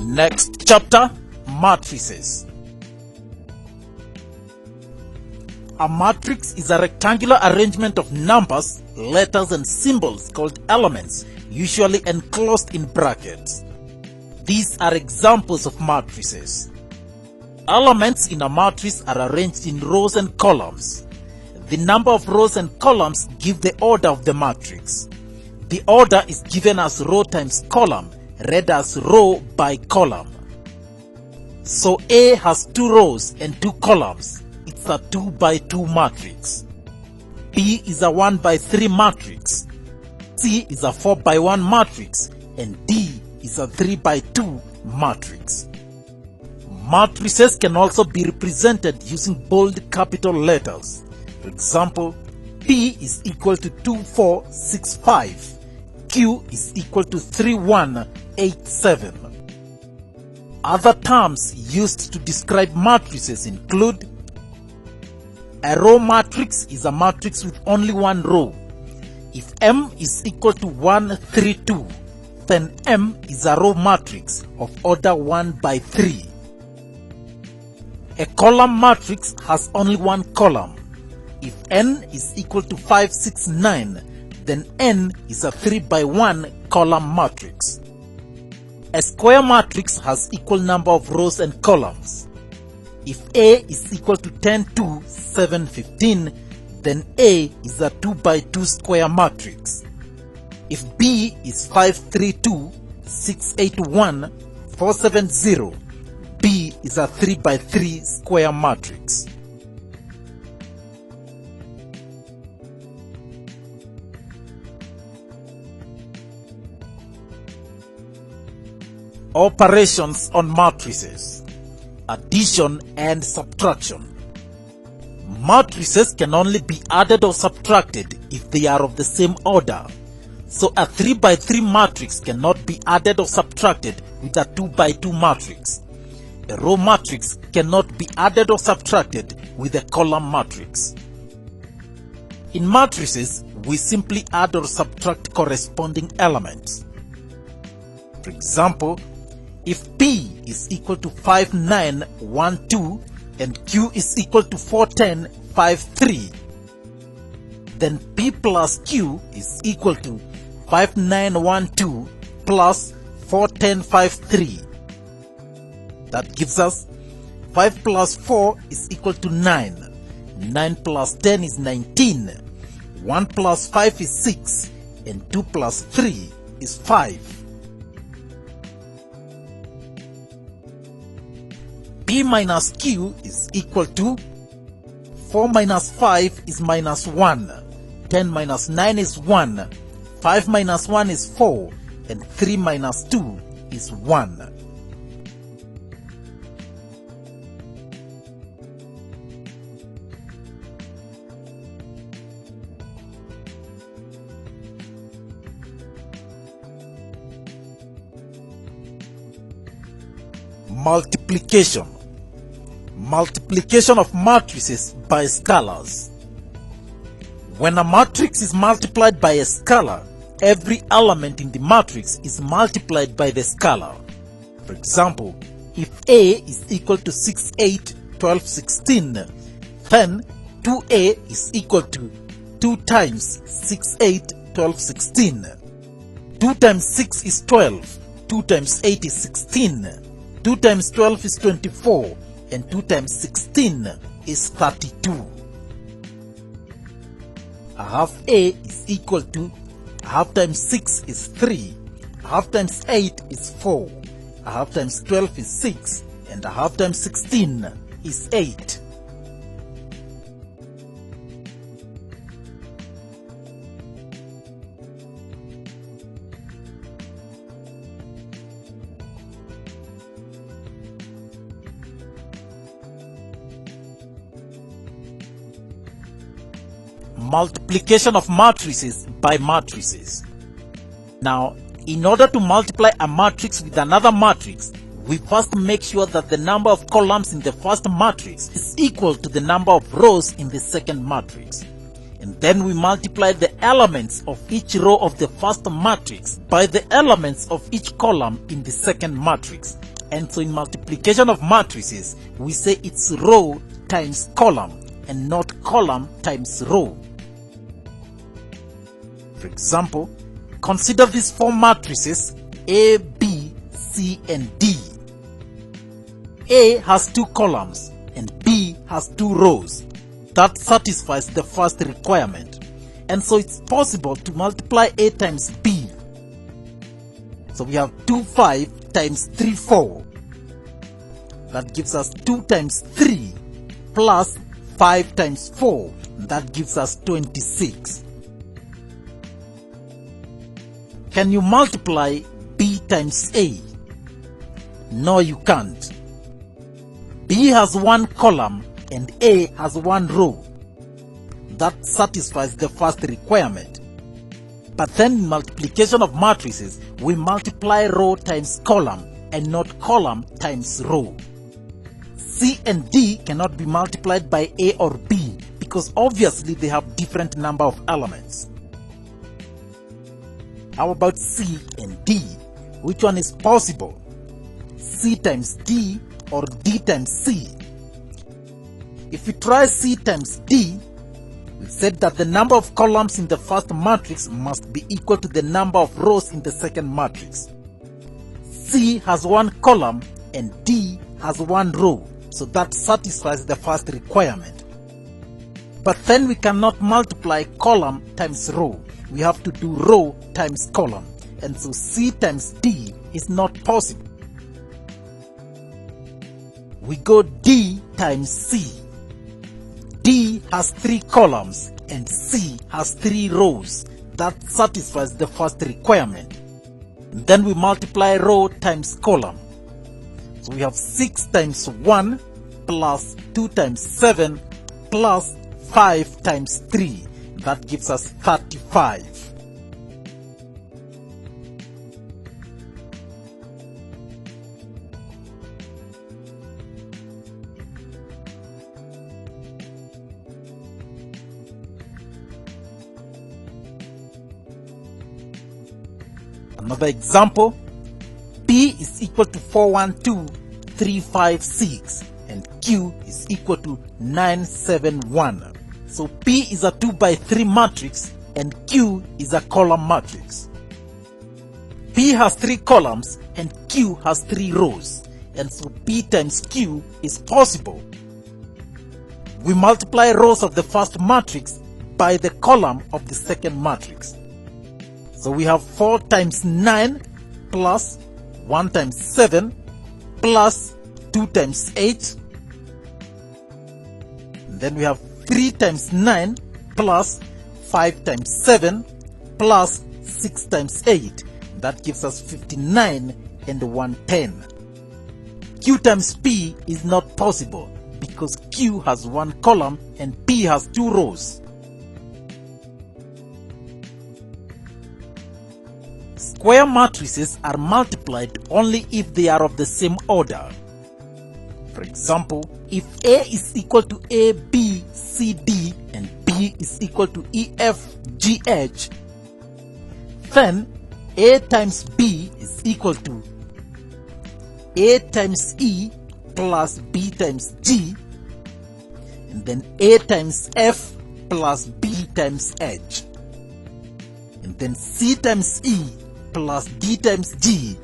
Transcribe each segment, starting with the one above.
Next chapter, matrices. A matrix is a rectangular arrangement of numbers, letters and symbols called elements, usually enclosed in brackets. These are examples of matrices. Elements in a matrix are arranged in rows and columns. The number of rows and columns give the order of the matrix. The order is given as row times column, read as row by column. So A has 2 rows and 2 columns. It's a 2 by 2 matrix. B is a 1 by 3 matrix. C is a 4 by 1 matrix. And D is a 3 by 2 matrix. Matrices can also be represented using bold capital letters. For example, P is equal to 2465. Q is equal to 3187. Other terms used to describe matrices include: a row matrix is a matrix with only one row. If M is equal to 132, then M is a row matrix of order 1 by 3. A column matrix has only one column. If N is equal to 569, then N is a 3 by 1 column matrix. A square matrix has equal number of rows and columns. If A is equal to 10 2 7 15, then A is a 2 by 2 square matrix. If B is 532 681 470, B is a 3 by 3 square matrix. Operations on matrices: addition and subtraction. Matrices can only be added or subtracted if they are of the same order. So a 3 by 3 matrix cannot be added or subtracted with a 2 by 2 matrix. A row matrix cannot be added or subtracted with a column matrix. In matrices, we simply add or subtract corresponding elements. For example, if P is equal to 5912 and Q is equal to 41053, then P plus Q is equal to 5912 plus 41053. That gives us 5 plus 4 is equal to 9. 9 plus 10 is 19. 1 plus 5 is 6. And 2 plus 3 is 5. P minus Q is equal to 4 minus 5 is minus 1. 10 minus 9 is 1. 5 minus 1 is 4. And 3 minus 2 is 1. Multiplication. Multiplication of matrices by scalars. When a matrix is multiplied by a scalar, every element in the matrix is multiplied by the scalar. For example, if A is equal to 6 8 12 16, then 2A is equal to 2 times 6 8 12 16. 2 times 6 is 12. 2 times 8 is 16. 2 times 12 is 24, and 2 times 16 is 32. A half A is equal to a half times 6 is 3, a half times 8 is 4, a half times 12 is 6, and a half times 16 is 8. Multiplication of matrices by matrices. Now, in order to multiply a matrix with another matrix, we first make sure that the number of columns in the first matrix is equal to the number of rows in the second matrix. and then we multiply the elements of each row of the first matrix by the elements of each column in the second matrix. And so in multiplication of matrices, we say it's row times column and not column times row. For example, consider these four matrices A, B, C, and D. A has two columns and B has two rows. That satisfies the first requirement. And so it's possible to multiply A times B. So we have 2, 5 times 3, 4. That gives us 2 times 3 plus 5 times 4. That gives us 26. Can you multiply B times A? No, you can't. B has one column and A has one row. That satisfies the first requirement. But then in multiplication of matrices, we multiply row times column and not column times row. C and D cannot be multiplied by A or B because obviously they have different number of elements. How about C and D? Which one is possible? C times D or D times C? If we try C times D, we said that the number of columns in the first matrix must be equal to the number of rows in the second matrix. C has one column and D has one row, so that satisfies the first requirement. But then we cannot multiply column times row. We have to do row times column, and so C times D is not possible. We go D times C. D has 3 columns and C has 3 rows. That satisfies the first requirement. And then we multiply row times column. So we have 6 times 1 plus 2 times 7 plus 5 times 3. That gives us 35. Another example, P is equal to 412,356 and Q is equal to 971. So P is a 2 by 3 matrix and Q is a column matrix. P has 3 columns and Q has 3 rows, and so P times Q is possible. We multiply rows of the first matrix by the column of the second matrix. So we have 4 times 9 plus 1 times 7 plus 2 times 8. And then we have 3 times 9 plus 5 times 7 plus 6 times 8. That gives us 59 and 110. Q times P is not possible because Q has 1 column and P has 2 rows. Square matrices are multiplied only if they are of the same order. For example, if A is equal to A, B, C, D and B is equal to E, F, G, H, then A times B is equal to A times E plus B times G, and then A times F plus B times H, and then C times E plus D times G,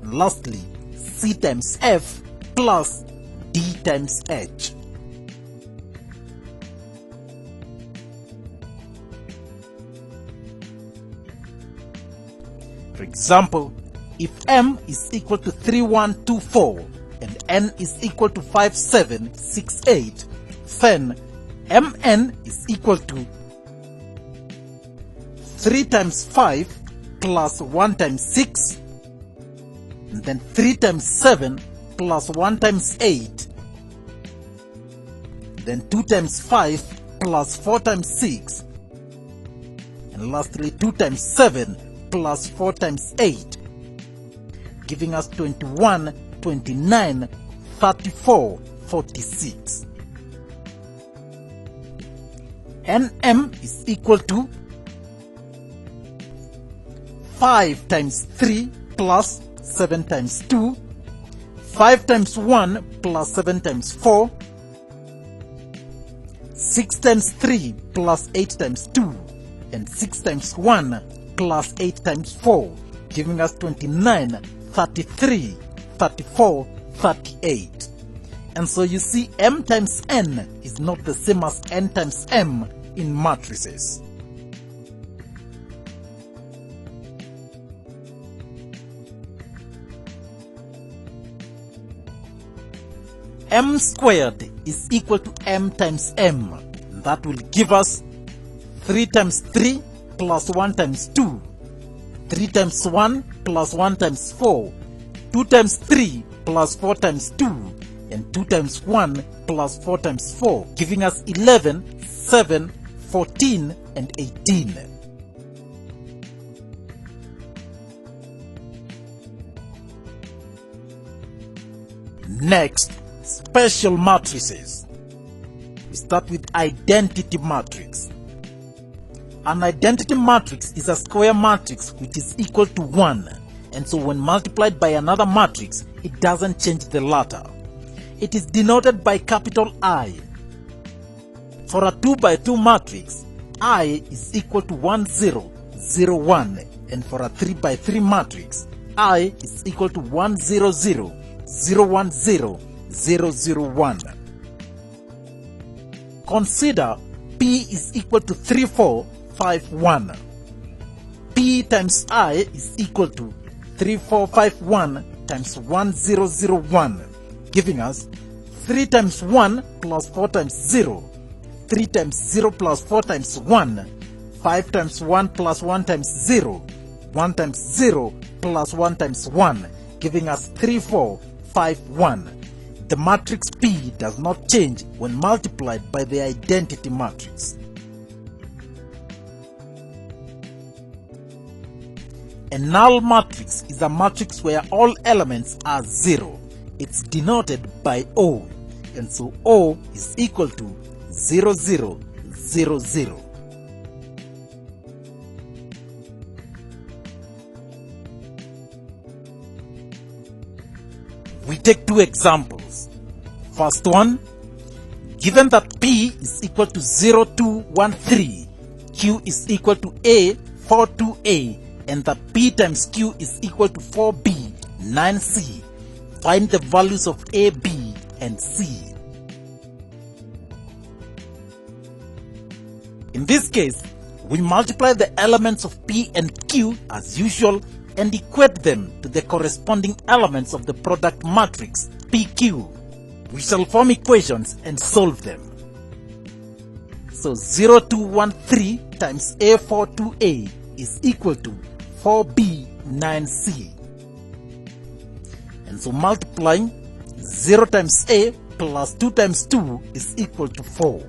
and lastly C times F plus D times H. For example, if M is equal to 3124 and N is equal to 5768, then Mn is equal to 3 times 5 plus 1 times 6, and then 3 times 7 plus 1 times 8, then 2 times 5 plus 4 times 6, and lastly 2 times 7 plus 4 times 8, giving us 21, 29, 34, 46. Nm is equal to 5 times 3 plus 7 times 2, 5 times 1 plus 7 times 4, 6 times 3 plus 8 times 2, and 6 times 1 plus 8 times 4, giving us 29, 33, 34, 38. And so you see, m times n is not the same as n times m in matrices. M squared is equal to m times m. That will give us 3 times 3 plus 1 times 2, 3 times 1 plus 1 times 4, 2 times 3 plus 4 times 2, and 2 times 1 plus 4 times 4, giving us 11, 7, 14, and 18. Next, special matrices. We start with identity matrix. An identity matrix is a square matrix which is equal to 1, and so when multiplied by another matrix, it doesn't change the latter. It is denoted by capital I. For a 2 by 2 matrix, I is equal to 1, 0, 0, 1, and for a 3 by 3 matrix, I is equal to 1, 0, 0, 0, 1, 0, 0, 0, 1. Consider P is equal to 3, 4, 5, 1. P times I is equal to 3, 4, 5, 1 times 1, 0, 0, 1, giving us 3 times 1 plus 4 times 0, 3 times 0 plus 4 times 1, 5 times 1 plus 1 times 0, 1 times 0 plus 1 times 1, giving us 3, 4, 5, 1. The matrix P does not change when multiplied by the identity matrix. A null matrix is a matrix where all elements are 0. It's denoted by O, and so O is equal to 0, 0, 0, 0. We take two examples. First one, given that P is equal to 0, 2, 1, 3, Q is equal to A, 4, 2, A, and that P times Q is equal to 4B, 9C. Find the values of A, B, and C. In this case, we multiply the elements of P and Q as usual and equate them to the corresponding elements of the product matrix PQ. We shall form equations and solve them. So 0, 2, 1, 3 times A, 4, 2A is equal to 4B, 9C. And so multiplying 0 times A plus 2 times 2 is equal to 4.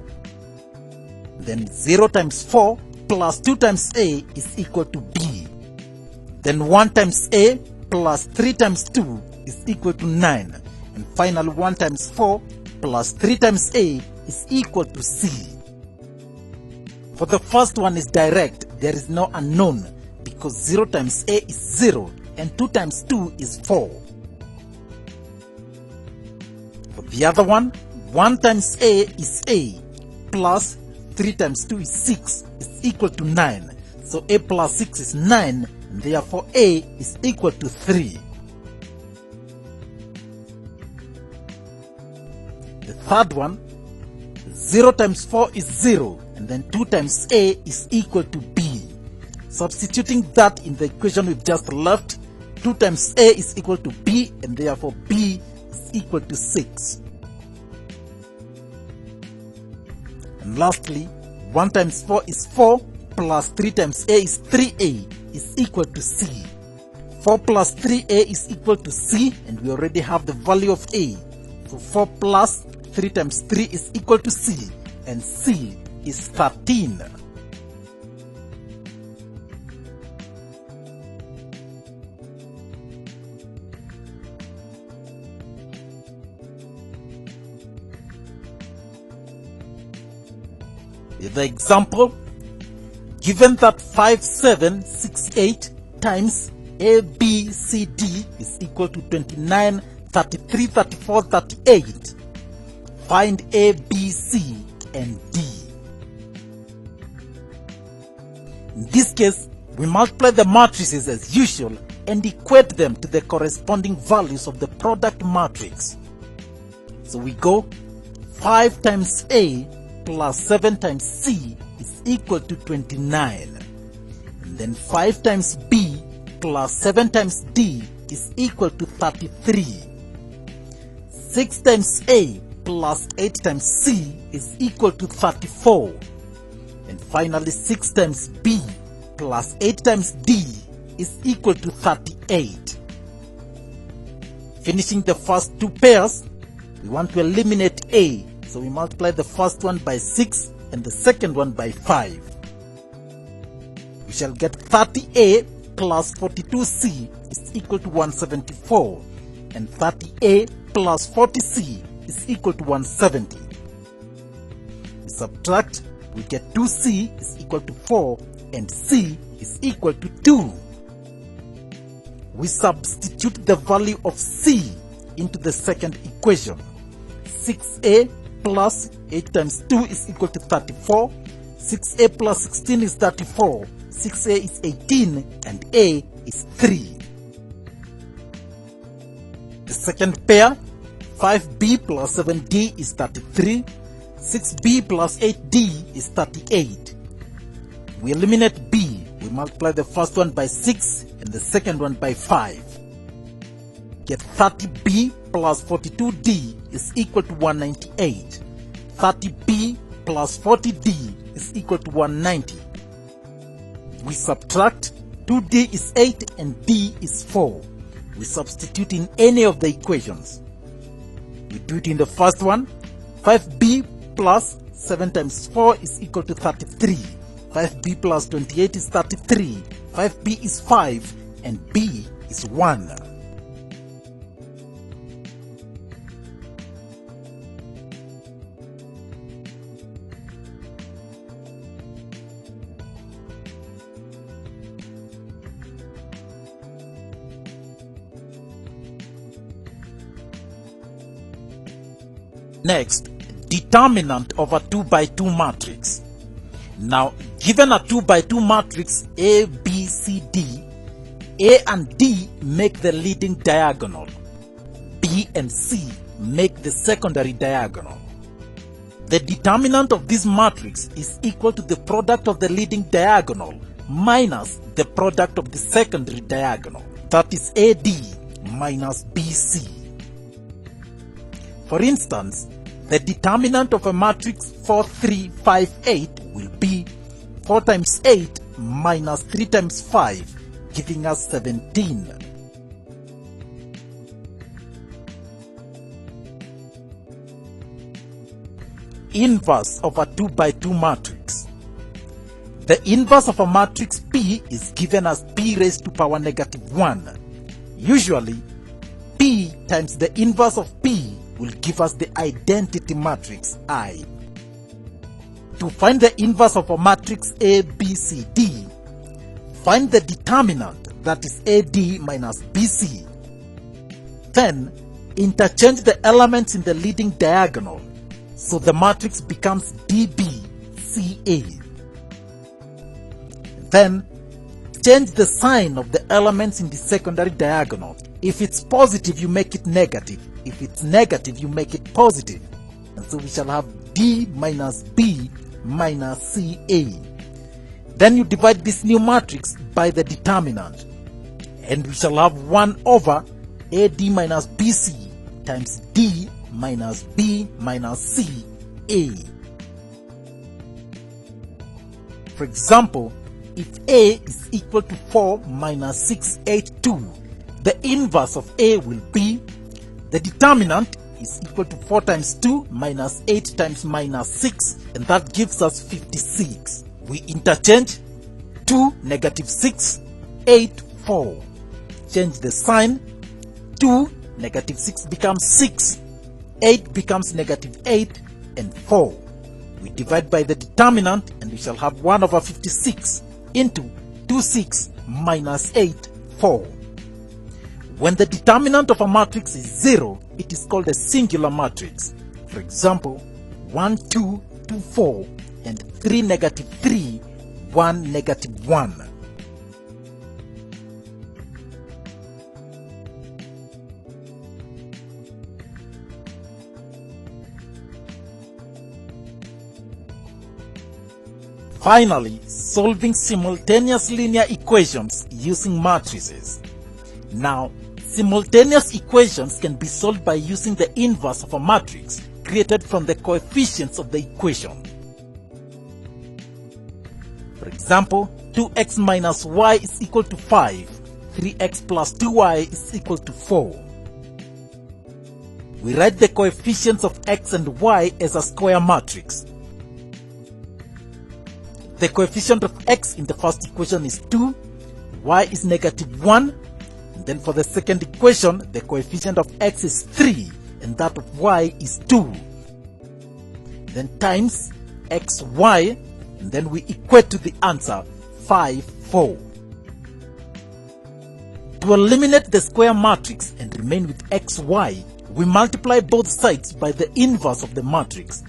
Then 0 times 4 plus 2 times A is equal to B. Then 1 times A plus 3 times 2 is equal to 9. And finally 1 times 4 plus 3 times A is equal to C. For the first one is direct, there is no unknown because 0 times A is 0 and 2 times 2 is 4. For the other one, 1 times A is A plus 3 times 2 is 6 is equal to 9. So A plus 6 is 9, and therefore A is equal to 3. The third one, 0 times 4 is 0, and then 2 times A is equal to B. Substituting that in the equation we've just left, 2 times A is equal to B, and therefore B is equal to 6. And lastly, 1 times 4 is 4, plus 3 times A is 3A is equal to C. 4 plus 3A is equal to C, and we already have the value of A. So 4 plus 3 times 3 is equal to C, and C is 13. The example, given that 5768 times A, B, C, D is equal to 29, 33, 34, 38, find A, B, C, and D. In this case, we multiply the matrices as usual and equate them to the corresponding values of the product matrix. So we go 5 times A plus 7 times C is equal to 29. And then 5 times B plus 7 times D is equal to 33. 6 times A plus 8 times C is equal to 34. And finally 6 times B plus 8 times D is equal to 38. Finishing the first two pairs, we want to eliminate A, so we multiply the first one by 6 and the second one by 5. We shall get 30A plus 42C is equal to 174, and 30A plus 40C is equal to 170. We subtract, we get 2C is equal to 4 and C is equal to 2. We substitute the value of C into the second equation. 6A plus 8 times 2 is equal to 34. 6A plus 16 is 34. 6A is 18 and A is 3. The second pair, 5B plus 7D is 33. 6B plus 8D is 38. We eliminate B. We multiply the first one by 6 and the second one by 5. Get 30B plus 42D is equal to 198. 30B plus 40D is equal to 190. We subtract, 2D is 8 and D is 4. We substitute in any of the equations. We do it in the first one. 5B plus 7 times 4 is equal to 33. 5B plus 28 is 33. 5B is 5 and B is 1. Next, determinant of a 2 by 2 matrix. Now, given a 2 by 2 matrix A, B, C, D, A and D make the leading diagonal. B and C make the secondary diagonal. The determinant of this matrix is equal to the product of the leading diagonal minus the product of the secondary diagonal. That is AD minus BC. For instance, the determinant of a matrix 4, 3, 5, 8 will be 4 times 8 minus 3 times 5, giving us 17. Inverse of a 2 by 2 matrix. The inverse of a matrix P is given as P raised to power negative 1. Usually, P times the inverse of P will give us the identity matrix I. To find the inverse of a matrix A, B, C, D, find the determinant, that is AD minus BC. Then, interchange the elements in the leading diagonal, so the matrix becomes DBCA. Then, change the sign of the elements in the secondary diagonal. If it's positive, you make it negative. If it's negative, you make it positive. And so we shall have D minus B minus CA. Then you divide this new matrix by the determinant. And we shall have 1 over AD minus BC times D minus B minus CA. For example, if A is equal to 4 minus 682, the inverse of A will be the determinant is equal to 4 times 2 minus 8 times minus 6, and that gives us 56. We interchange 2, negative 6, 8, 4. Change the sign. 2, negative 6 becomes 6, 8 becomes negative 8, and 4. We divide by the determinant and we shall have 1 over 56 into 26 minus 8, 4. When the determinant of a matrix is 0, it is called a singular matrix. For example, 1, 2, 2, 4, and 3, negative 3, 1, negative 1. Finally, solving simultaneous linear equations using matrices. Now, simultaneous equations can be solved by using the inverse of a matrix created from the coefficients of the equation. For example, 2x minus y is equal to 5, 3x plus 2y is equal to 4. We write the coefficients of x and y as a square matrix. The coefficient of x in the first equation is 2, y is negative 1, and then for the second equation, the coefficient of x is 3, and that of y is 2. Then times xy, and then we equate to the answer 5, 4. To eliminate the square matrix and remain with xy, we multiply both sides by the inverse of the matrix.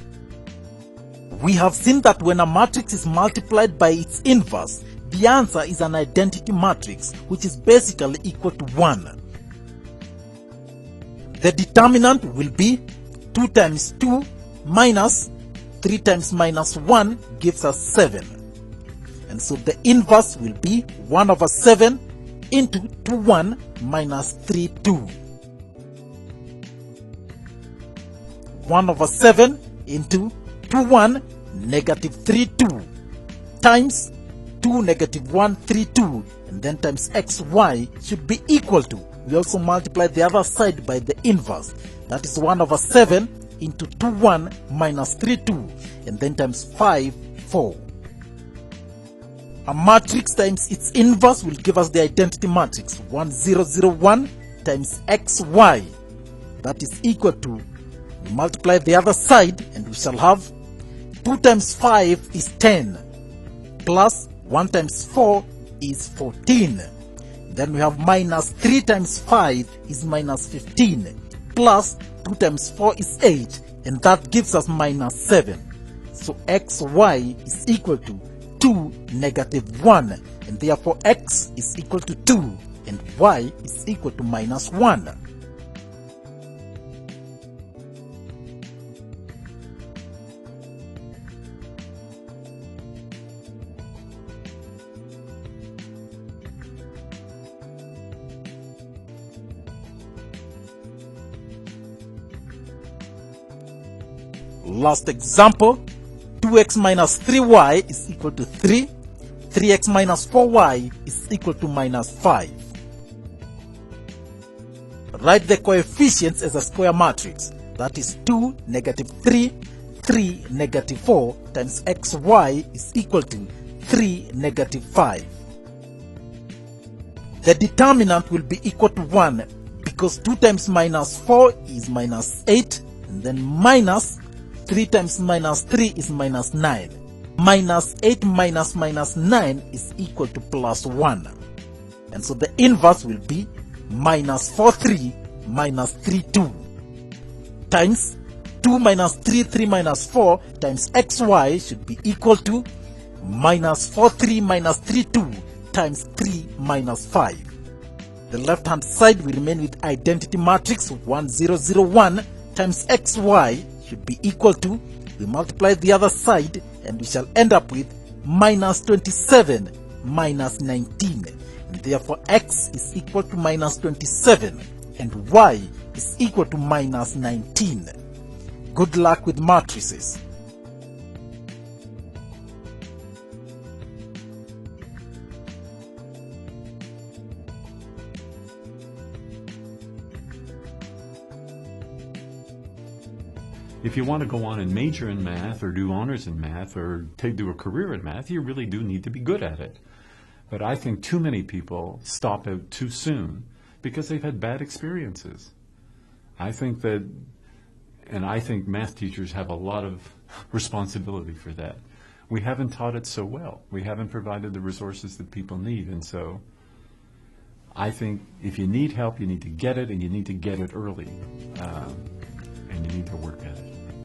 We have seen that when a matrix is multiplied by its inverse, the answer is an identity matrix, which is basically equal to 1. The determinant will be 2 times 2 minus 3 times minus 1 gives us 7. And so the inverse will be 1 over 7 into 2, 1 minus 3, 2. 1 over 7 into 2, 1, negative 3, 2, times 2, negative 1, 3, 2, and then times xy should be equal to, we also multiply the other side by the inverse, that is 1 over 7 into 2, 1 minus 3, 2, and then times 5, 4. A matrix times its inverse will give us the identity matrix 1, 0, 0, 1 times xy, that is equal to, we multiply the other side and we shall have 2 times 5 is 10, plus 1 times 4 is 14. Then we have minus 3 times 5 is minus 15, plus 2 times 4 is 8, and that gives us minus 7. So xy is equal to 2, negative 1, and therefore x is equal to 2, and y is equal to minus 1. Last example, 2x minus 3y is equal to 3, 3x minus 4y is equal to minus 5. Write the coefficients as a square matrix, that is 2, negative 3, 3, negative 4 times xy is equal to 3, negative 5. The determinant will be equal to 1 because 2 times minus 4 is minus 8, and then minus 3 times minus 3 is minus 9. Minus 8 minus minus 9 is equal to plus 1. And so the inverse will be minus 4, 3 minus 3, 2. Times 2 minus 3, 3 minus 4 times xy should be equal to minus 4, 3 minus 3, 2 times 3 minus 5. The left hand side will remain with identity matrix 1, 0, 0, 1 times xy should be equal to, we multiply the other side and we shall end up with minus 27 minus 19, and therefore x is equal to minus 27 and y is equal to minus 19. Good luck with matrices. If you want to go on and major in math or do honors in math or do a career in math, you really do need to be good at it. But I think too many people stop out too soon because they've had bad experiences. I think that And I think math teachers have a lot of responsibility for that. We haven't taught it so well. We haven't provided the resources that people need. And so I think if you need help, you need to get it, and you need to get it early.